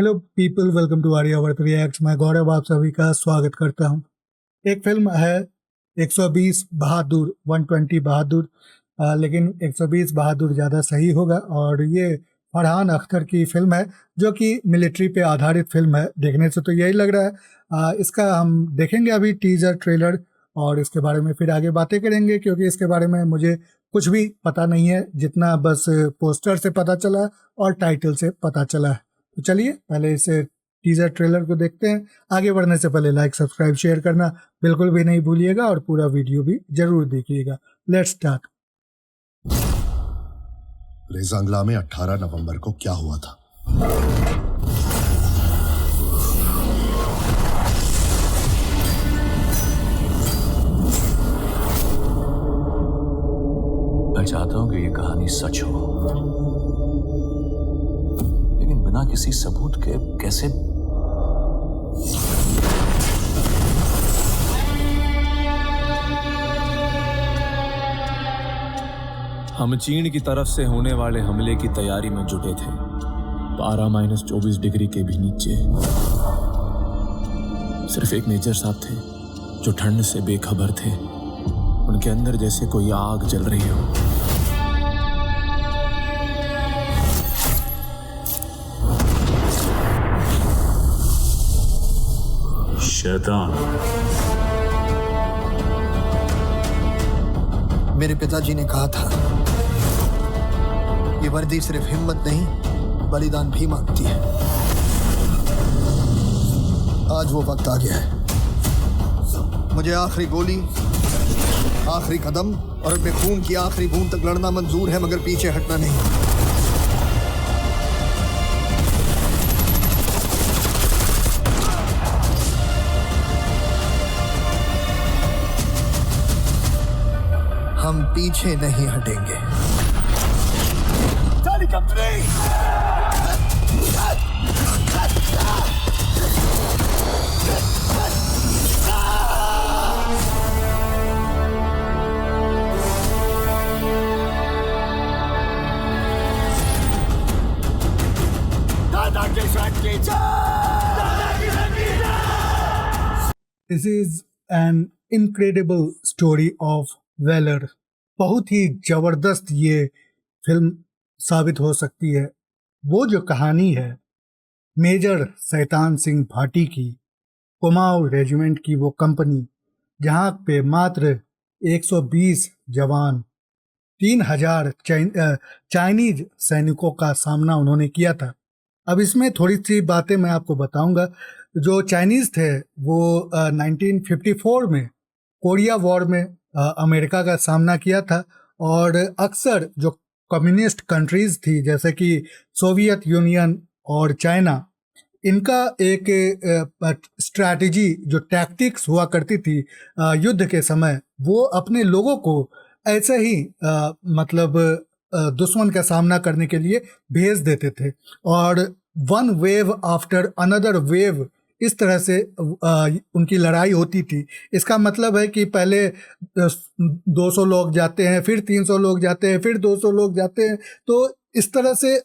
Hello people, welcome to Aryavart reacts. मैं गौरव आप सभी का स्वागत करता हूं। एक फिल्म है 120 बहादुर, 120 बहादुर, लेकिन 120 बहादुर ज़्यादा सही होगा। और ये फरहान अख्तर की फिल्म है जो कि मिलिट्री पे आधारित फिल्म है। देखने से तो यही लग रहा है। इसका हम देखेंगे अभी टीजर ट्रेलर और इसके बारे में फिर आगे बातें करेंगे, क्योंकि इसके बारे में मुझे कुछ भी पता नहीं है, जितना बस पोस्टर से पता चला है और टाइटल से पता चला है। तो चलिए पहले इस टीजर ट्रेलर को देखते हैं। आगे बढ़ने से पहले लाइक, सब्सक्राइब, शेयर करना बिल्कुल भी नहीं भूलिएगा और पूरा वीडियो भी जरूर देखिएगा। Let's start. रेजांगला में 18 नवंबर को क्या हुआ था? मैं चाहता हूं कि ये कहानी सच हो, लेकिन बिना किसी सबूत के कैसे? हम चीन की तरफ से होने वाले हमले की तैयारी में जुटे थे। पारा -24 डिग्री के भी नीचे। सिर्फ एक मेजर साहब थे जो ठंड से बेखबर थे। उनके अंदर जैसे कोई आग जल रही हो। शैतान। मेरे पिताजी ने कहा था, ये वर्दी सिर्फ हिम्मत नहीं बलिदान भी मांगती है। आज वो वक्त आ गया है। मुझे आखिरी गोली, आखिरी कदम और अपने खून की आखिरी बूंद तक लड़ना मंजूर है, मगर पीछे हटना नहीं। हम पीछे नहीं हटेंगे। This is an incredible story of velar. बहुत ही जबरदस्त ये फिल्म साबित हो सकती है। वो जो कहानी है मेजर शैतान सिंह भाटी की, कुमाऊं रेजिमेंट की वो कंपनी, जहाँ पे मात्र 120 जवान, 3000 चाइनीज सैनिकों का सामना उन्होंने किया था। अब इसमें थोड़ी सी बातें मैं आपको बताऊंगा। जो चाइनीज थे वो 1954 में कोरिया वॉर में अमेरिका का सामना किया था। और अक्सर जो कम्युनिस्ट कंट्रीज थी जैसे कि सोवियत यूनियन और चाइना, इनका एक स्ट्रैटेजी, जो टैक्टिक्स हुआ करती थी युद्ध के समय, वो अपने लोगों को ऐसे ही दुश्मन का सामना करने के लिए भेज देते थे। और one wave after another wave इस तरह से उनकी लड़ाई होती थी। इसका मतलब है कि पहले 200 लोग जाते हैं, फिर 300 लोग जाते हैं, फिर 200 लोग जाते हैं। तो इस तरह से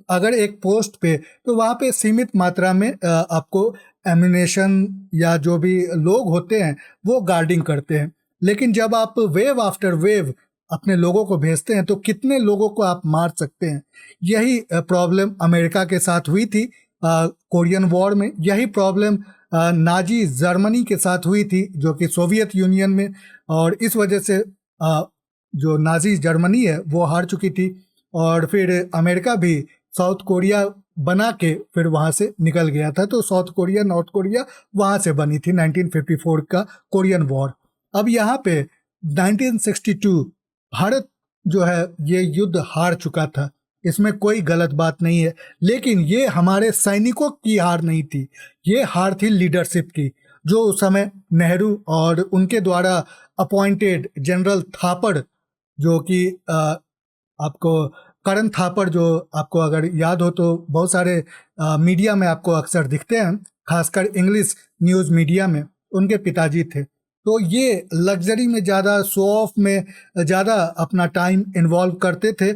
अगर एक पोस्ट पे, तो वहाँ पे सीमित मात्रा में आपको एम्यूनेशन या जो भी लोग होते हैं वो गार्डिंग करते हैं। लेकिन जब आप वेव आफ्टर वेव अपने लोगों को भेजते हैं तो कितने लोगों को आप मार सकते हैं। यही प्रॉब्लम अमेरिका के साथ हुई थी कोरियन वॉर में। यही प्रॉब्लम नाजी जर्मनी के साथ हुई थी, जो कि सोवियत यूनियन में। और इस वजह से जो नाजी जर्मनी है वो हार चुकी थी। और फिर अमेरिका भी साउथ कोरिया बना के फिर वहाँ से निकल गया था। तो साउथ कोरिया, नॉर्थ कोरिया वहाँ से बनी थी 1954 का कोरियन वॉर। अब यहाँ पे 1962 भारत जो है ये युद्ध हार चुका था। इसमें कोई गलत बात नहीं है, लेकिन ये हमारे सैनिकों की हार नहीं थी। ये हार थी लीडरशिप की, जो उस समय नेहरू और उनके द्वारा अपॉइंटेड जनरल थापड़, जो कि आपको करण थापड़, जो आपको अगर याद हो तो बहुत सारे मीडिया में आपको अक्सर दिखते हैं, खासकर इंग्लिश न्यूज़ मीडिया में, उनके पिताजी थे। तो ये लग्जरी में ज़्यादा, शो ऑफ में ज़्यादा अपना टाइम इन्वॉल्व करते थे।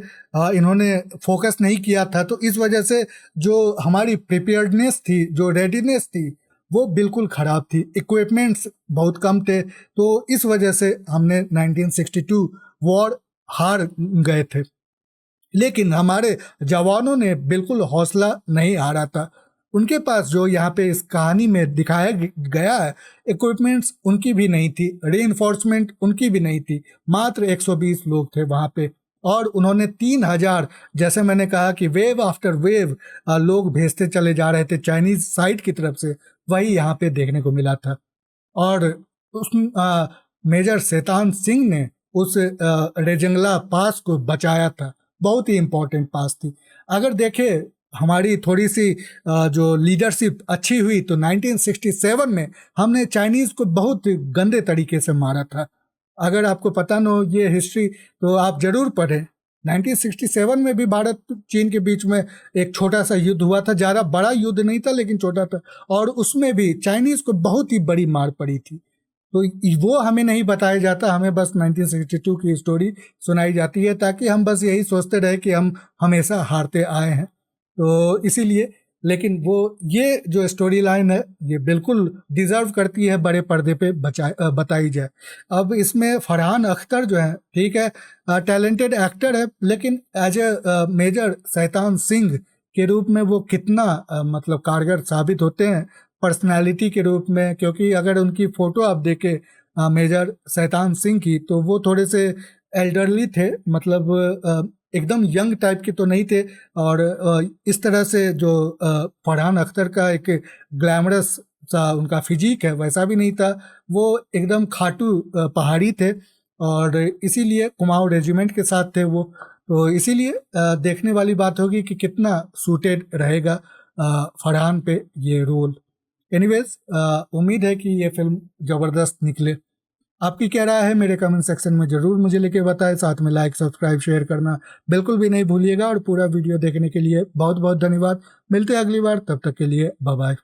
इन्होंने फोकस नहीं किया था, तो इस वजह से जो हमारी प्रिपेयर्डनेस थी, जो रेडीनेस थी, वो बिल्कुल ख़राब थी। इक्विपमेंट्स बहुत कम थे, तो इस वजह से हमने 1962 वॉर हार गए थे। लेकिन हमारे जवानों ने बिल्कुल हौसला नहीं हारा था। उनके पास जो यहाँ पे इस कहानी में दिखाया गया है, इक्विपमेंट्स उनकी भी नहीं थी, रीइंफोर्समेंट उनकी भी नहीं थी। मात्र 120 लोग थे वहाँ पे, और उन्होंने 3000, जैसे मैंने कहा कि वेव आफ्टर वेव लोग भेजते चले जा रहे थे चाइनीज साइड की तरफ से, वही यहाँ पे देखने को मिला था। और उस मेजर शैतान सिंह ने उस रेजंगला पास को बचाया था। बहुत ही इम्पोर्टेंट पास थी। अगर देखें हमारी थोड़ी सी जो लीडरशिप अच्छी हुई, तो 1967 में हमने चाइनीज़ को बहुत गंदे तरीके से मारा था। अगर आपको पता न हो ये हिस्ट्री, तो आप ज़रूर पढ़ें। 1967 में भी भारत चीन के बीच में एक छोटा सा युद्ध हुआ था, ज़्यादा बड़ा युद्ध नहीं था लेकिन छोटा था, और उसमें भी चाइनीज़ को बहुत ही बड़ी मार पड़ी थी। तो वो हमें नहीं बताया जाता, हमें बस 1962 की स्टोरी सुनाई जाती है, ताकि हम बस यही सोचते रहे कि हम हमेशा हारते आए हैं। तो इसीलिए, लेकिन वो ये जो स्टोरी लाइन है, ये बिल्कुल डिज़र्व करती है बड़े पर्दे पे बताई जाए। अब इसमें फरहान अख्तर जो है, ठीक है, टैलेंटेड एक्टर है, लेकिन as a major Shaitan Singh के रूप में वो कितना मतलब कारगर साबित होते हैं पर्सनालिटी के रूप में। क्योंकि अगर उनकी फ़ोटो आप देखें मेजर शैतान सिंह की, तो वो थोड़े से एल्डरली थे, मतलब एकदम यंग टाइप के तो नहीं थे। और इस तरह से जो फरहान अख्तर का एक ग्लैमरस सा उनका फिजिक है, वैसा भी नहीं था। वो एकदम खाटू पहाड़ी थे, और इसीलिए कुमाऊं रेजिमेंट के साथ थे वो। तो इसीलिए देखने वाली बात होगी कि कितना सूटेड रहेगा फरहान पे ये रोल। एनीवेज, उम्मीद है कि ये फिल्म ज़बरदस्त निकले। आपकी क्या राय है मेरे कमेंट सेक्शन में ज़रूर मुझे लेके बताएं। साथ में लाइक, सब्सक्राइब, शेयर करना बिल्कुल भी नहीं भूलिएगा। और पूरा वीडियो देखने के लिए बहुत बहुत धन्यवाद। मिलते हैं अगली बार, तब तक के लिए बाय बाय।